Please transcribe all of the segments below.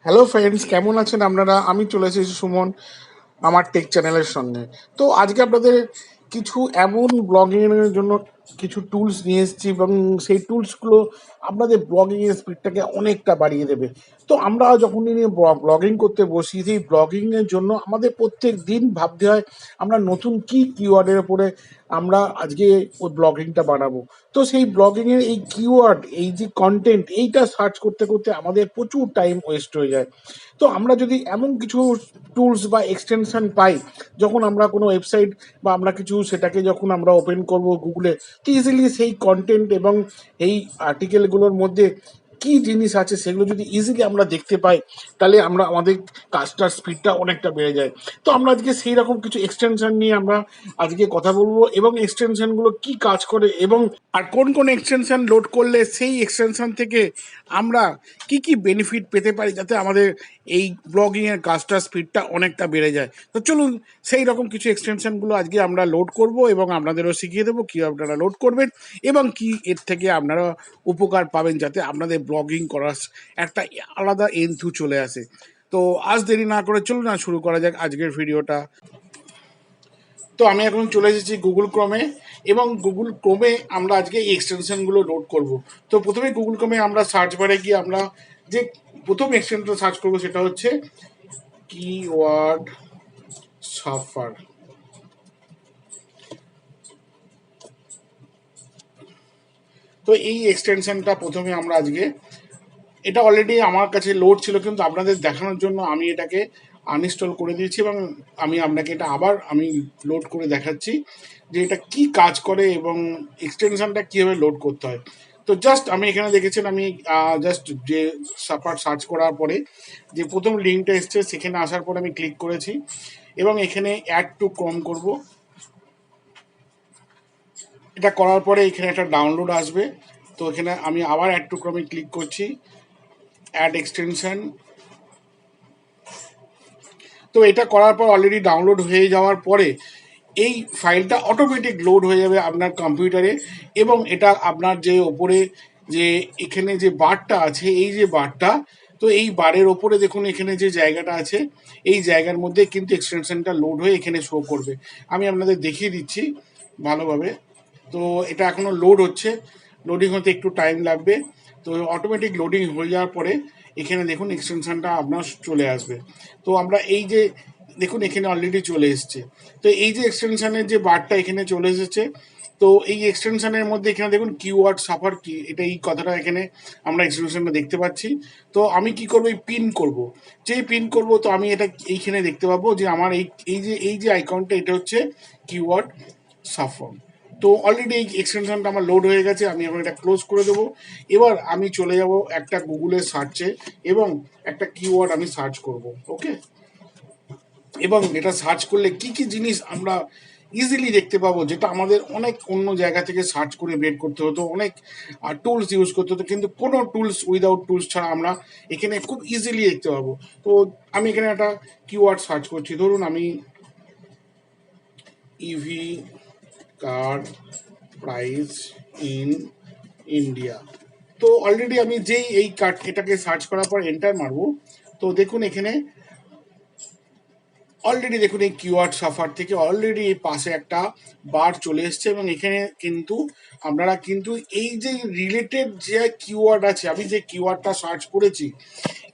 Hello friends, কেমন আছেন আপনারা? আমি চলে এসেছি সুমন আমার টেক চ্যানেলের সঙ্গে। তো আজকে আপনাদের কিছু এমন ব্লগিংয়ের জন্য কিছু টুলস নিয়ে এসেছি এবং সেই টুলসগুলো আপনাদের ব্লগিংয়ের স্পিডটাকে অনেকটা বাড়িয়ে দেবে। তো আমরা যখনই ব্লগিং করতে বসি, সেই ব্লগিংয়ের জন্য আমাদের প্রত্যেক দিন ভাবতে হয় আমরা নতুন কী কিওয়ার্ডের ওপরে আমরা আজকে ওই ব্লগিংটা বানাবো। তো সেই ব্লগিংয়ের এই কিওয়ার্ড, এই যে কন্টেন্ট, এইটা সার্চ করতে করতে আমাদের প্রচুর টাইম ওয়েস্ট হয়ে যায়। তো আমরা যদি এমন কিছু টুলস বা এক্সটেনশন পাই, যখন আমরা কোনো ওয়েবসাইট বা আমরা কিছু সেটাকে যখন আমরা ওপেন করব গুগলে, তো ইজিলি সেই কন্টেন্ট এবং এই আর্টিকেলগুলোর মধ্যে কি জিনিস আছে সেগুলো যদি ইজিলি আমরা দেখতে পাই, তাহলে আমরা আমাদের কাজটার স্পিডটা অনেকটা বেড়ে যায়। তো আমরা আজকে সেই রকম কিছু এক্সটেনশন নিয়ে আমরা আজকে কথা বলবো, এবং এক্সটেনশনগুলো কি কাজ করে এবং আর কোন কোন এক্সটেনশন লোড করলে সেই এক্সটেনশন থেকে আমরা কি কি বেনিফিট পেতে পারি, যাতে আমাদের এই ব্লগিংয়ের কাজটার স্পিডটা অনেকটা বেড়ে যায়। তো চলুন সেই রকম কিছু এক্সটেনশনগুলো আজকে আমরা লোড করব এবং আপনাদেরও শিখিয়ে দেবো কী আপনারা লোড করবেন এবং কি এর থেকে আপনারা উপকার পাবেন, যাতে আপনাদের ব্লগিং করার একটা আলাদা এন্থু চলে আসে। তো আজ দেরি না করে চলুন না শুরু করা যাক আজকের ভিডিওটা। তো আমি এখন চলে এসেছি গুগল ক্রোমে, এবং গুগল ক্রোমে আমরা আজকে এই এক্সটেনশনগুলো লোড করব। তো প্রথমে গুগল ক্রোমে আমরা সার্চ বারে গিয়ে আমরা যে প্রথম এক্সটেনশন সার্চ করব সেটা হচ্ছে কিওয়ার্ড সাফার। তো এই এক্সটেনশনটা প্রথমে আমরা আজকে, এটা অলরেডি আমার কাছে লোড ছিল, কিন্তু আপনাদের দেখানোর জন্য আমি এটাকে আনইনস্টল করে দিয়েছি এবং আমি আপনাকে এটা আবার আমি লোড করে দেখাচ্ছি যে এটা কি কাজ করে এবং এক্সটেনশনটা কীভাবে লোড করতে হয়। তো জাস্ট আমি এখানে দেখেছেন, আমি জাস্ট যে সাপার সার্চ করার পরে যে প্রথম লিঙ্কটা এসছে সেখানে আসার পরে আমি ক্লিক করেছি এবং এখানে অ্যাড টু ক্রোম করব। এটা করার পরে এখানে একটা ডাউনলোড আসবে। তো এখানে আমি আবার অ্যাড টু ক্রোমে ক্লিক করছি, অ্যাড এক্সটেনশন। তো এটা করার পর অলরেডি ডাউনলোড হয়ে যাওয়ার পরে এই ফাইলটা অটোমেটিক লোড হয়ে যাবে আপনার কম্পিউটারে, এবং এটা আপনার যে ওপরে যে এখানে যে বারটা আছে, এই যে বারটা, তো এই বারের ওপরে দেখুন এখানে যে জায়গাটা আছে, এই জায়গার মধ্যে কিন্তু এক্সটেনশনটা লোড হয়ে এখানে শো করবে। আমি আপনাদের দেখিয়ে দিচ্ছি ভালোভাবে। তো এটা এখনো লোড হচ্ছে, লোডিং হতে একটু টাইম লাগবে। তো অটোমেটিক লোডিং হয়ে যাওয়ার পরে এখানে দেখুন এক্সটেনশনটা আপনার চলে আসবে। তো আমরা এই যে দেখুন এখানে অলরেডি চলে এসছে। তো এই যে এক্সটেনশনের যে বারটা এখানে চলে এসেছে, তো এই এক্সটেনশনের মধ্যে এখানে দেখুন কিওয়ার্ড সাফার কি, এটা এই কথাটা এখানে আমরা এক্সটেনশনটা দেখতে পাচ্ছি। তো আমি কি করবো, এই পিন করব। যেই পিন করব, তো আমি এটা এইখানে দেখতে পাবো যে আমার এই যে আইকনটা, এটা হচ্ছে কিওয়ার্ড সাফার। তো অলরেডি এই এক্সটেনশনটা আমার লোড হয়ে গেছে, আমি এখন এটা ক্লোজ করে দেবো। এবার আমি চলে যাব একটা গুগলের সার্চে এবং একটা কিওয়ার্ড আমি সার্চ করব। ওকে, এবং এটা সার্চ করলে কি কি জিনিস আমরা ইজিলি দেখতে পাবো, যেটা আমাদের অনেক অন্য জায়গা থেকে সার্চ করে বের করতে হতো, অনেক টুলস ইউজ করতে হতো, কিন্তু কোনো টুলস উইদাউট টুলস ছাড়া আমরা এখানে খুব ইজিলি দেখতে পাবো। তো আমি এখানে একটা কিওয়ার্ড সার্চ করছি, ধরুন আমি EV car price in India. তো অলরেডি আমি যেই এই কার্ড এটাকে সার্চ করার পর এন্টার মারবো, তো দেখুন এখানে অলরেডি দেখুন এই কিওয়ার্ড সাফার থেকে অলরেডি এই পাশে একটা বার চলে এসছে, এবং এখানে কিন্তু আপনারা কিন্তু এই যে রিলেটেড যে কিওয়ার্ড আছে, আমি যে কিওয়ার্ডটা সার্চ করেছি,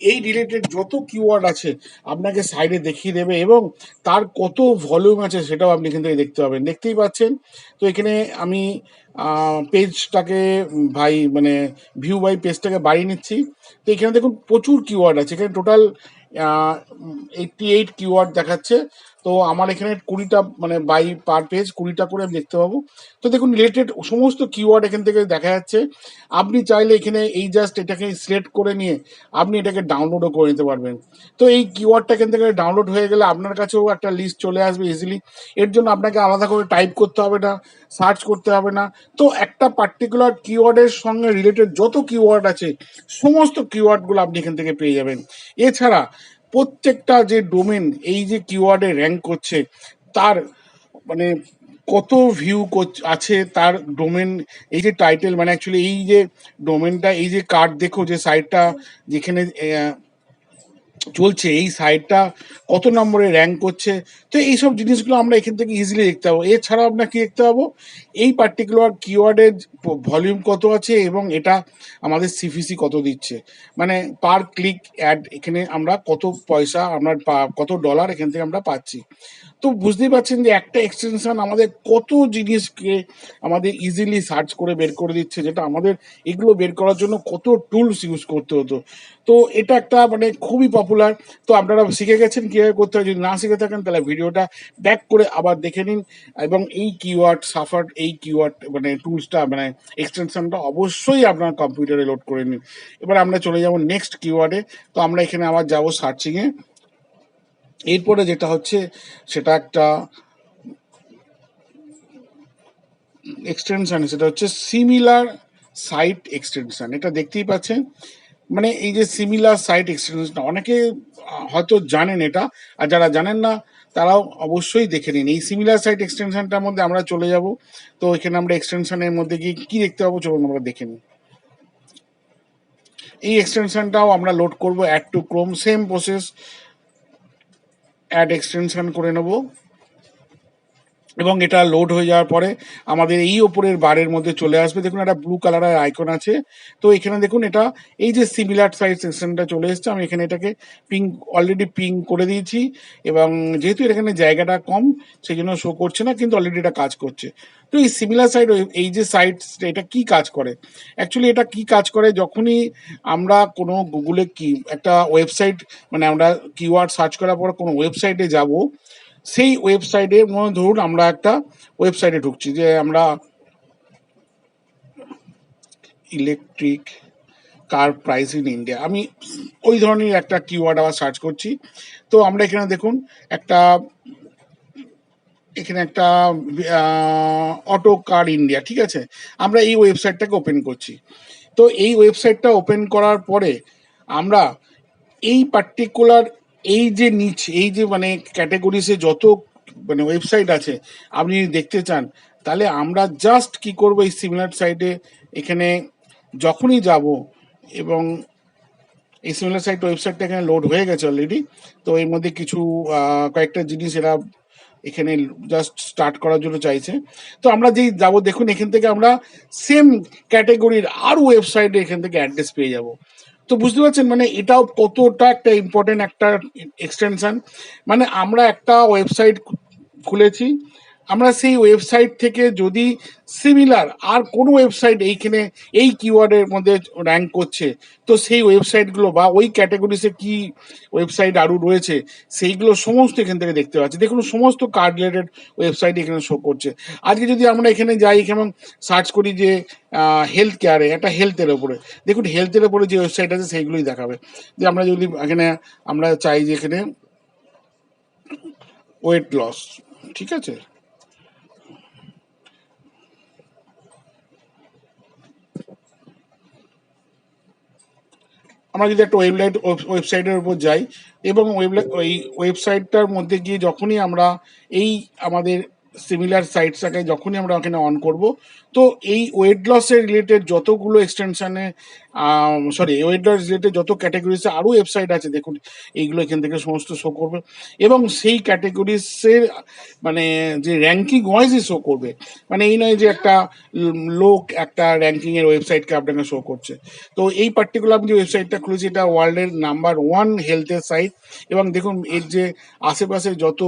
এই রিলেটেড যত কিওয়ার্ড আছে আপনাকে সাইডে দেখিয়ে দেবে, এবং তার কত ভলিউম আছে সেটাও আপনি কিন্তু দেখতে পাবেন, দেখতেই পাচ্ছেন। তো এখানে আমি পেজটাকে মানে ভিউ বাই পেজটাকে বাড়িয়ে নিচ্ছি। তো এখানে দেখুন প্রচুর কিওয়ার্ড আছে, এখানে টোটাল 88 কিওয়ার্ড দেখাচ্ছে। তো আমার এখানে 20টা মানে বাই পার পেজ 20টা করে আমি দেখতে পাবো। তো দেখুন রিলেটেড সমস্ত কিওয়ার্ড এখান থেকে দেখা যাচ্ছে। আপনি চাইলে এখানে এই জাস্ট এটাকে সিলেক্ট করে নিয়ে আপনি এটাকে ডাউনলোডও করে নিতে পারবেন। তো এই কিওয়ার্ডটা এখান থেকে ডাউনলোড হয়ে গেলে আপনার কাছেও একটা লিস্ট চলে আসবে ইজিলি। এর জন্য আপনাকে আলাদা করে টাইপ করতে হবে না, সার্চ করতে হবে না। তো একটা পার্টিকুলার কিওয়ার্ডের সঙ্গে রিলেটেড যত কিওয়ার্ড আছে সমস্ত কিওয়ার্ডগুলো আপনি এখান থেকে পেয়ে যাবেন। এছাড়া প্রত্যেকটা যে ডোমেন এই যে কিওয়ার্ডে র্যাঙ্ক করছে, তার মানে কত ভিউ আছে তার ডোমেন, এই যে টাইটেল মানে অ্যাকচুয়ালি এই যে ডোমেনটা, এই যে কার্ড দেখো যে সাইটটা যেখানে চলছে, এই সাইটটা কত নম্বরে র্যাঙ্ক করছে। তো এইসব জিনিসগুলো আমরা এখান থেকে ইজিলি দেখতে পাবো। এছাড়াও আমরা কি দেখতে পাবো, এই পার্টিকুলার কিওয়ার্ডের ভলিউম কত আছে এবং এটা আমাদের সিপিসি কত দিচ্ছে, মানে পার ক্লিক অ্যাড এখানে আমরা কত পয়সা আমরা কত ডলার এখান থেকে আমরা পাচ্ছি। তো বুঝতেই পারছেন যে একটা এক্সটেনশন আমাদের কত জিনিসকে আমাদের ইজিলি সার্চ করে বের করে দিচ্ছে, যেটা আমাদের এগুলো বের করার জন্য কত টুলস ইউজ করতে হতো। তো এটা একটা মানে খুবই পপুলার। তো আপনারা শিখে গেছেন কীভাবে করতে হয়। যদি না শিখে থাকেন তাহলে ভিডিওটা ব্যাক করে আবার দেখে নিন, এবং এই কিওয়ার্ড সাফার, এই কিওয়ার্ড মানে টুলসটা মানে এক্সটেনশনটা অবশ্যই আপনার কম্পিউটারে লোড করে নিন। এবার আমরা চলে যাব নেক্সট কিওয়ার্ডে। তো আমরা এখানে আবার যাব সার্চিংয়ে। এরপরে যেটা হচ্ছে সেটা একটা এক্সটেনশন, সেটা হচ্ছে সিমিলার সাইট এক্সটেনশন। এটা দেখতেই পাচ্ছেন, মানে এই যে সিমিলার সাইট এক্সটেনশনটা অনেকে হয়তো জানেন এটা, আর যারা জানেন না তারাও অবশ্যই দেখে নিন। এই সিমিলার সাইট এক্সটেনশনটার মধ্যে আমরা চলে যাব। তো এখানে আমরা এক্সটেনশনের মধ্যে গিয়ে কি দেখতে পাবো চলুন আমরা দেখে নিই। এই এক্সটেনশনটাও আমরা লোড করব, add to Chrome, same process, add extension করে নেব। এবং এটা লোড হয়ে যাওয়ার পরে আমাদের এই ওপরের বারের মধ্যে চলে আসবে। দেখুন একটা ব্লু কালারের আইকন আছে। তো এখানে দেখুন এটা এই যে সিমিলার সাইজ সেকশনটা চলে এসছে, আমি এখানে এটাকে পিং অলরেডি পিং করে দিয়েছি, এবং যেহেতু এখানে জায়গাটা কম সেই জন্য শো করছে না, কিন্তু অলরেডি এটা কাজ করছে। তো এই সিমিলার সাইট, এই যে সাইট, এটা কি কাজ করে অ্যাকচুয়ালি, এটা কি কাজ করে, যখনই আমরা কোনো গুগলে কি একটা ওয়েবসাইট মানে আমরা কিওয়ার্ড সার্চ করার পর কোনো ওয়েবসাইটে যাব, সেই ওয়েবসাইটের মধ্যে ধরুন আমরা একটা ওয়েবসাইটে ঢুকছি, যে আমরা electric car price in India, আমি ওই ধরনের একটা কিওয়ার্ড আবার সার্চ করছি। তো আমরা এখানে দেখুন একটা এখানে একটা অটো কার ইন্ডিয়া, ঠিক আছে, আমরা এই ওয়েবসাইটটাকে ওপেন করছি। তো এই ওয়েবসাইটটা ওপেন করার পরে আমরা এই পার্টিকুলার এই যে নিচে এই যে মানে ক্যাটাগরিসে যত মানে ওয়েবসাইট আছে আপনি যদি দেখতে চান, তাহলে আমরা জাস্ট কি করব, এই সিমিলার সাইটে এখানে যখনই যাব, এবং এই সিমিলার সাইট ওয়েবসাইটটা এখানে লোড হয়ে গেছে অলরেডি। তো এর মধ্যে কিছু কয়েকটা জিনিস এরা এখানে জাস্ট স্টার্ট করার জন্য চাইছে। তো আমরা যেই যাব দেখুন এখান থেকে আমরা সেম ক্যাটাগরির আরও ওয়েবসাইটে এখান থেকে অ্যাড্রেস পেয়ে যাব। তো বুঝতে পারছেন মানে এটাও কতটা একটা ইম্পর্টেন্ট একটা এক্সটেনশন। মানে আমরা একটা ওয়েবসাইট খুলেছি, আমরা সেই ওয়েবসাইট থেকে যদি সিমিলার আর কোনো ওয়েবসাইট এইখানে এই কিওয়ার্ডের মধ্যে র্যাঙ্ক করছে, তো সেই ওয়েবসাইটগুলো বা ওই ক্যাটাগরিসে কি ওয়েবসাইট আরও রয়েছে সেইগুলো সমস্ত এখান থেকে দেখতে পাচ্ছি। দেখুন সমস্ত কার্ড রিলেটেড ওয়েবসাইট এখানে শো করছে। আজকে যদি আমরা এখানে যাই যেমন সার্চ করি যে হেলথ কেয়ারে, একটা হেলথের ওপরে, দেখুন হেলথের ওপরে যে ওয়েবসাইট আছে সেইগুলোই দেখাবে। যে আমরা যদি এখানে আমরা চাই যে এখানে ওয়েট লস, ঠিক আছে, আমরা যদি একটা ওয়েবসাইটের উপর যাই এবং ওই ওয়েবসাইটটার মধ্যে গিয়ে যখনই আমরা এই আমাদের সিমিলার সাইটটাকে যখনই আমরা ওখানে অন করব, তো এই ওয়েট লসের রিলেটেড যতগুলো এক্সটেনশনে ওয়েট লস রিলেটেড যত ক্যাটাগরিসে আরও ওয়েবসাইট আছে দেখুন এইগুলো এখান থেকে সমস্ত শো করবে, এবং সেই ক্যাটাগরিসের মানে যে র্যাঙ্কিং ওয়াইজই শো করবে। মানে এই নয় যে একটা লোক একটা র্যাঙ্কিংয়ের ওয়েবসাইটকে আপনাকে শো করছে। তো এই পার্টিকুলার আমি যে ওয়েবসাইটটা খুলেছি এটা ওয়ার্ল্ডের নাম্বার 1 হেলথের সাইট, এবং দেখুন এর যে আশেপাশে যত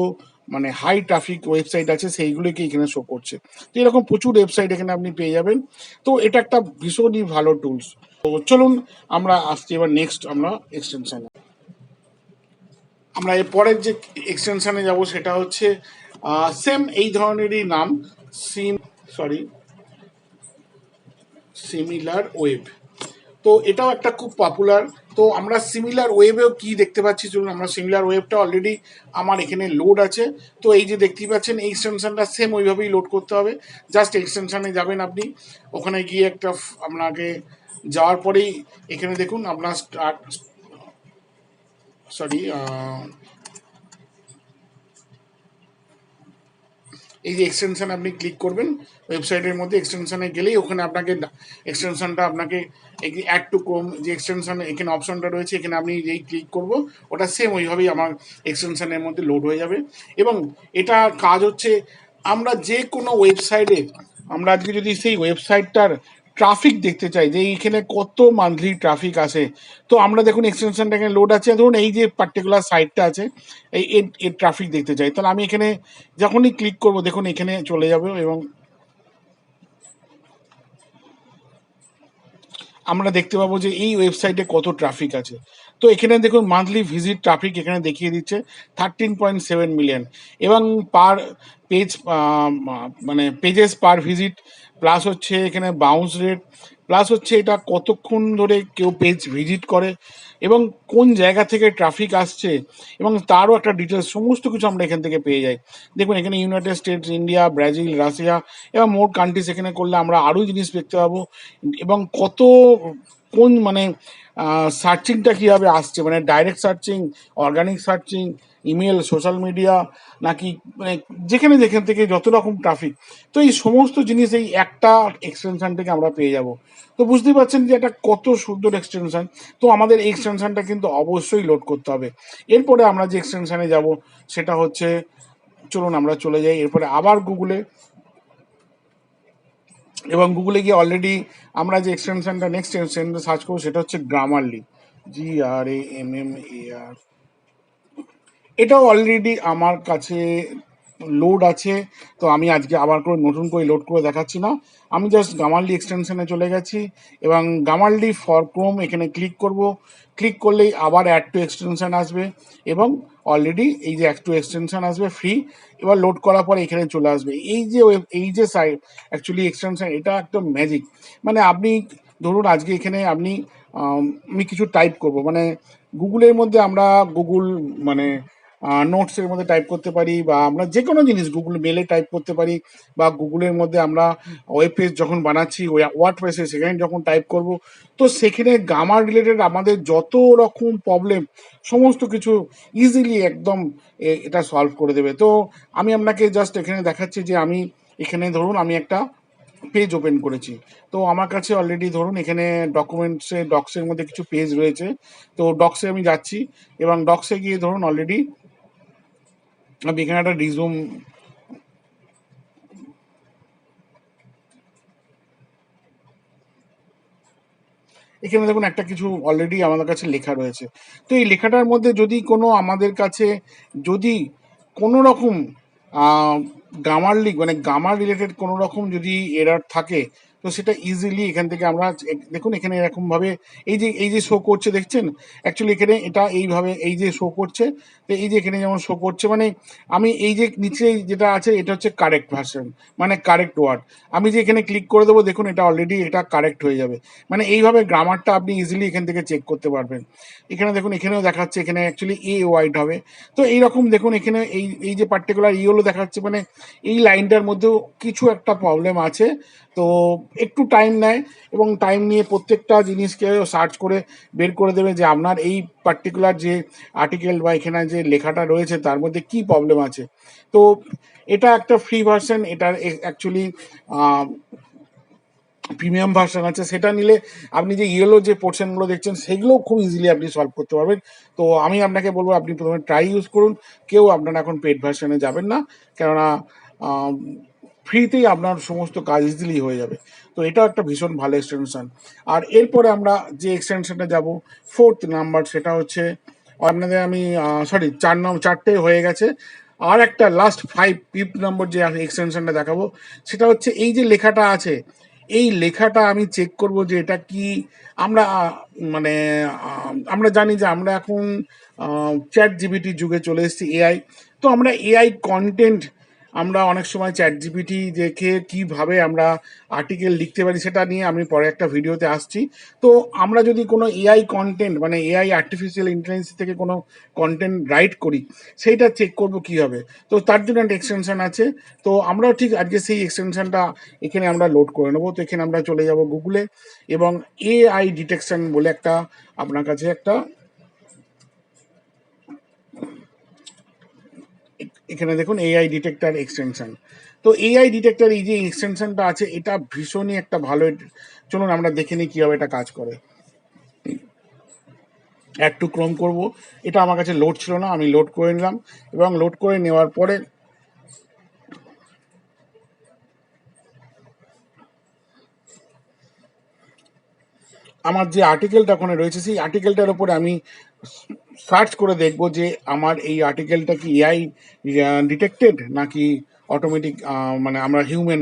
মানে হাই ট্রাফিক ওয়েবসাইট আছে সেইগুলোকে এখানে শো করছে। তো এরকম প্রচুর ওয়েবসাইট এখানে আপনি পেয়ে যাবেন। তো এটা একটা ভীষণই ভালো টুলস। তো চলুন আমরা আসছি এবার নেক্সট আমরা এক্সটেনশনে। আমরা এর পরের যে এক্সটেনশনে যাব সেটা হচ্ছে সেম এই ধরনেরই নাম, সরি সিমিলার ওয়েব। তো এটাও একটা খুব পপুলার। তো আমরা সিমিলার ওয়েবেও কি দেখতে পাচ্ছি চলুন, আমরা সিমিলার ওয়েবটা অলরেডি আমার এখানে লোড আছে। তো এই যে দেখতেই পাচ্ছেন এই এক্সটেনশনটা সেম ওইভাবেই লোড করতে হবে। জাস্ট এক্সটেনশনে যাবেন আপনি, ওখানে গিয়ে একটা আপনাকে যাওয়ার পরেই এখানে দেখুন আপনার সরি এই যে এক্সটেনশন আপনি ক্লিক করবেন ওয়েবসাইটের মধ্যে, এক্সটেনশনে গেলেই ওখানে আপনাকে এক্সটেনশনটা আপনাকে অ্যাড টু ক্রোম যে এক্সটেনশন এখানে অপশনটা রয়েছে, এখানে আমি যেই ক্লিক করব ওটা সেম ওইভাবেই আমার এক্সটেনশনের মধ্যে লোড হয়ে যাবে। এবং এটা কাজ হচ্ছে, আমরা যে কোনো ওয়েবসাইটে আমরা আজকে যদি সেই ওয়েবসাইটটার ট্রাফিক দেখতে চাই যে এইখানে কত মান্থলি ট্রাফিক আসে, তো আমরা দেখুন এক্সটেনশনটা এখানে লোড আছে, ধরুন এই যে পার্টিকুলার সাইটটা আছে এই এর ট্রাফিক দেখতে চাই, তাহলে আমি এখানে যখনই ক্লিক করব দেখুন এখানে চলে যাবে এবং আমরা দেখতে পাবো যে এই ওয়েবসাইটে কত ট্রাফিক আছে। তো এখানে দেখুন মান্থলি ভিজিট ট্রাফিক এখানে দেখিয়ে দিচ্ছে 13.7 মিলিয়ন, এবং পার পেজ মানে পেজেস পার ভিজিট, প্লাস হচ্ছে এখানে বাউন্স রেট, প্লাস হচ্ছে এটা কতক্ষণ ধরে কেউ পেজ ভিজিট করে এবং কোন জায়গা থেকে ট্রাফিক আসছে, এবং তারও একটা ডিটেলস সমস্ত কিছু আমরা এখান থেকে পেয়ে যাই। দেখুন এখানে United states, India, Brazil, Russia এবং মোর কান্ট্রিজ এখানে করলে আমরা আরও জিনিস দেখতে পাবো, এবং কত কোন মানে সার্চিংটা কীভাবে আসছে, মানে direct searching, organic searching, email, social media, নাকি মানে যেখানে যেখান থেকে যত রকম ট্রাফিক, তো এই সমস্ত জিনিস এই একটা এক্সটেনশন থেকে আমরা পেয়ে যাব। তো বুঝতেই পারছেন যে এটা কত সুন্দর এক্সটেনশন। তো আমাদের এই এক্সটেনশনটা কিন্তু অবশ্যই লোড করতে হবে। এরপরে আমরা যে এক্সটেনশনে যাব সেটা হচ্ছে, চলুন আমরা চলে যাই এরপরে আবার গুগলে, এবং গুগলে গিয়ে অলরেডি আমরা যে এক্সটেনশনটা নেক্সট এক্সটেনশন সার্চ করবো সেটা হচ্ছে গ্রামারলি, GRAMMAR। এটাও অলরেডি আমার কাছে লোড আছে, তো আমি আজকে আবার করে নতুন করে লোড করে দেখাচ্ছি না, আমি জাস্ট গামারলি এক্সটেনশনে চলে গেছি এবং গামারলি ফর ক্রোম এখানে ক্লিক করব। ক্লিক করলেই আবার অ্যাড টু এক্সটেনশন আসবে এবং অলরেডি এই যে অ্যাড টু এক্সটেনশন আসবে ফ্রি। এবার লোড করার পর এখানে চলে আসবে এই যে সাইড অ্যাকচুয়ালি এক্সটেনশন, এটা একদম ম্যাজিক। মানে আপনি ধরুন আজকে এখানে আপনি আমি কিছু টাইপ করব, মানে গুগলের মধ্যে আমরা গুগল মানে নোটসের মধ্যে টাইপ করতে পারি, বা আমরা যে কোনো জিনিস গুগল মেলে টাইপ করতে পারি, বা গুগলের মধ্যে আমরা ওয়েব পেজ যখন বানাচ্ছি ওয়ার্ড পেজে সেখানে যখন টাইপ করব, তো সেখানে গ্রামার রিলেটেড আমাদের যত রকম প্রবলেম সমস্ত কিছু ইজিলি একদম এটা সলভ করে দেবে। তো আমি আপনাকে জাস্ট এখানে দেখাচ্ছি যে আমি এখানে ধরুন আমি একটা পেজ ওপেন করেছি, তো আমার কাছে অলরেডি ধরুন এখানে ডক্সের মধ্যে কিছু পেজ রয়েছে, তো ডক্সে আমি যাচ্ছি এবং ডক্সে গিয়ে ধরুন অলরেডি আমি এখানে একটা রিজুম, এখানে দেখুন একটা কিছু অলরেডি আমাদের কাছে লেখা রয়েছে। তো এই লেখাটার মধ্যে যদি কোনো আমাদের কাছে যদি কোনো রকম গ্রামার রিলেটেড কোনো রকম যদি এরার থাকে, তো সেটা ইজিলি এখান থেকে আমরা দেখুন এখানে এরকমভাবে এই যে শো করছে দেখছেন, অ্যাকচুয়ালি এখানে এটা এইভাবে এই যে শো করছে, তো এই যে এখানে যেমন শো করছে, মানে আমি এই যে নিচে যেটা আছে এটা হচ্ছে কারেক্ট ভার্সন, মানে কারেক্ট ওয়ার্ড, আমি যে এখানে ক্লিক করে দেবো দেখুন এটা অলরেডি এটা কারেক্ট হয়ে যাবে। মানে এইভাবে গ্রামারটা আপনি ইজিলি এখান থেকে চেক করতে পারবেন। এখানে দেখুন এখানেও দেখাচ্ছে এখানে অ্যাকচুয়ালি ওয়াইড হবে। তো এইরকম দেখুন এখানে এই যে পার্টিকুলার হলো দেখাচ্ছে, মানে এই লাইনটার মধ্যেও কিছু একটা প্রবলেম আছে। তো একটু টাইম নেয় এবং টাইম নিয়ে প্রত্যেকটা জিনিসকে সার্চ করে বের করে দেবে যে আপনার এই পার্টিকুলার যে আর্টিকেল বা এখানে যে লেখাটা রয়েছে তার মধ্যে কি প্রবলেম আছে। তো এটা একটা ফ্রি ভার্সন, এটার অ্যাকচুয়ালি প্রিমিয়াম ভার্সন আছে, সেটা নিলে আপনি যে যে পোর্শনগুলো দেখছেন সেগুলোও খুব ইজিলি আপনি সলভ করতে পারবেন। তো আমি আপনাকে বলবো আপনি প্রথমে ট্রাই ইউজ করুন, কেউ আপনারা এখন পেড ভার্সনে যাবেন না, কেননা ফ্রিতেই আপনার সমস্ত কাজ ইজিলি হয়ে যাবে। তো এটাও একটা ভীষণ ভালো এক্সটেনশন। আর এরপরে আমরা যে এক্সটেনশনটা যাব ফোর্থ নাম্বার, সেটা হচ্ছে আপনাদের আমি চারটে হয়ে গেছে, আর একটা লাস্ট ফিফথ নম্বর যে এক্সটেনশনটা দেখাবো সেটা হচ্ছে এই যে লেখাটা আছে, এই লেখাটা আমি চেক করব যে এটা কি আমরা মানে আমরা জানি যে আমরা এখন চ্যাট জিপিটি যুগে চলে এসেছি, এআই। তো আমরা এআই কন্টেন্ট আমরা অনেক সময় চ্যাট জিপিটি দেখে কিভাবে আমরা আর্টিকেল লিখতে পারি সেটা নিয়ে আমি পরে একটা ভিডিওতে আসছি। তো আমরা যদি কোনো এআই কন্টেন্ট মানে এআই আর্টিফিশিয়াল ইন্টেলিজেন্স থেকে কোনো কন্টেন্ট রাইট করি, সেইটা চেক করব কীভাবে। তো তার জন্য একটা এক্সটেনশন আছে, তো আমরাও ঠিক আজকে সেই এক্সটেনশনটা এখানে আমরা লোড করে নেবো। তো এখানে আমরা চলে যাব গুগলে এবং এআই ডিটেকশন বলে একটা আপনার কাছে একটা এখানে দেখুন এআই ডিটেক্টর এক্সটেনশন। তো এআই ডিটেক্টর এই যে এক্সটেনশনটা আছে এটা ভীষণই একটা ভালো। চলুন আমরা দেখে নিই কীভাবে এটা কাজ করে। অ্যাড টু ক্রোম করব, এটা আমার কাছে লোড ছিল না, আমি লোড করে নিলাম এবং লোড করে নেওয়ার পরে আমার যে আর্টিকেলটা ওখানে রয়েছে সেই আর্টিকেলটার উপরে আমি সার্চ করে দেখব যে আমার এই আর্টিকেলটা কি এআই ডিটেক্টেড নাকি অটোমেটিক, মানে আমরা হিউম্যান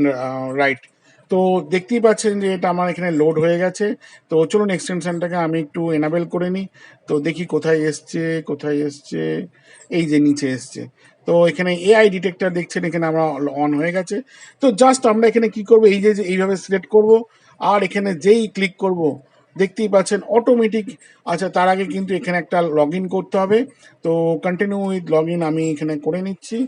রাইট। তো দেখতেই পাচ্ছেন যে এটা আমার এখানে লোড হয়ে গেছে। তো চলুন এক্সটেনশনটাকে আমি একটু এনাবেল করে নিই। তো দেখি কোথায় এসছে, কোথায় এসছে, এই যে নিচে এসছে। তো এখানে এআই ডিটেক্টর দেখছেন এখানে আমরা অন হয়ে গেছে। তো জাস্ট আমরা এখানে কি করব, এই যে এইভাবে সিলেক্ট করব আর এখানে যেই ক্লিক করব দেখতেই পাচ্ছেন অটোমেটিক। আচ্ছা, তার আগে কিন্তু এখানে একটা লগ ইন করতে হবে। তো কন্টিনিউ উইথ লগ ইন আমি এখানে করে নিচ্ছি।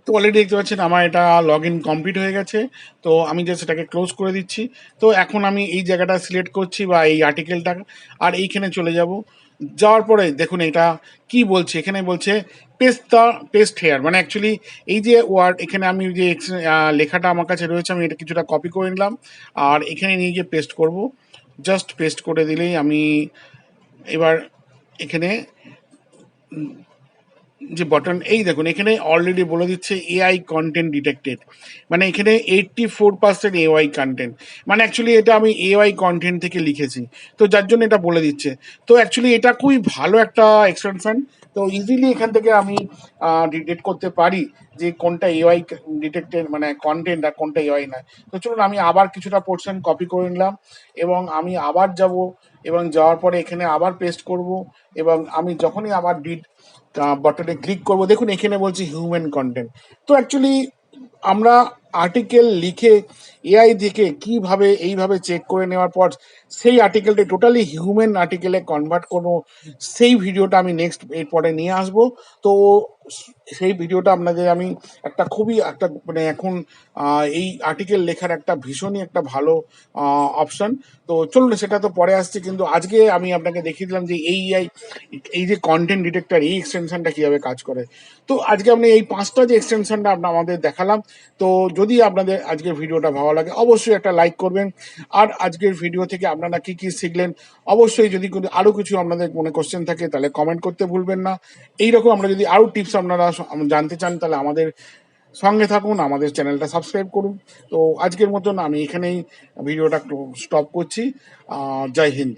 তো অলরেডি দেখতে পাচ্ছেন আমার এটা লগ ইন কমপ্লিট হয়ে গেছে। তো আমি জাস্ট এটাকে ক্লোজ করে দিচ্ছি। তো এখন আমি এই জায়গাটা সিলেক্ট করছি বা এই আর্টিকেলটা, আর এইখানে চলে যাব। যাওয়ার পরে দেখুন এটা কি বলছে, এখানে বলছে পেস্ট হেয়ার, মানে অ্যাকচুয়ালি এই যে ওয়ার্ড এখানে আমি যে লেখাটা আমার কাছে রয়েছে আমি এটা কিছুটা কপি করে নিলাম আর এখানে নিয়ে গিয়ে পেস্ট করব। জাস্ট পেস্ট করে দিলেই আমি এবার এখানে যে বটন, এই দেখুন এখানে অলরেডি বলে দিচ্ছে এআই কন্টেন্ট ডিটেক্টেড, মানে এখানে 84% এআই কন্টেন্ট, মানে অ্যাকচুয়ালি এটা আমি এআই কন্টেন্ট থেকে লিখেছি, তো যার জন্য এটা বলে দিচ্ছে। তো অ্যাকচুয়ালি এটা খুবই ভালো একটা এক্সটেনশন। তো ইজিলি এখান থেকে আমি ডিটেক্ট করতে পারি যে কোনটা এআই ডিটেক্টেড মানে কন্টেন্ট আর কোনটা এআই না। তো চলুন আমি আবার কিছুটা পোর্শন কপি করে নিলাম এবং আমি আবার যাব এবং যাওয়ার পরে এখানে আবার পেস্ট করব এবং আমি যখনই আবার বাটনে ক্লিক করব দেখুন এখানে বলছি হিউম্যান কন্টেন্ট। তো অ্যাকচুয়ালি আমরা আর্টিকেল লিখে এআই থেকে কিভাবে এইভাবে চেক করে নেওয়ার পর সেই আর্টিকেলটা টোটালি হিউম্যান আর্টিকেলে কনভার্ট করবো, সেই ভিডিওটা আমি নেক্সট এরপরে নিয়ে আসব। তো সেই ভিডিওটা আপনাদের আমি একটা খুবই একটা মানে এখন এই আর্টিকেল লেখার একটা ভীষণই একটা ভালো অপশন। তো চলুন সেটা তো পরে আসছে, কিন্তু আজকে আমি আপনাকে দেখিয়ে দিলাম যে এই যে কন্টেন্ট ডিটেক্টর এই এক্সটেনশনটা কীভাবে কাজ করে। তো আজকে আপনি এই 5টা যে এক্সটেনশনটা আমাদের দেখালাম। তো যদি আপনাদের আজকের ভিডিওটা ভালো লাগে অবশ্যই একটা লাইক করবেন। আর আজকের ভিডিও থেকে আপনারা কী কী শিখলেন অবশ্যই, যদি আরও কিছু আপনাদের মনে কোশ্চেন থাকে তাহলে কমেন্ট করতে ভুলবেন না। এইরকম আমরা যদি আরও টিপস আপনারা জানতে চান তাহলে আমাদের সঙ্গে থাকুন, আমাদের চ্যানেলটা সাবস্ক্রাইব করুন। তো আজকের মতন আমি এখানেই ভিডিওটা স্টপ করছি। জয় হিন্দ।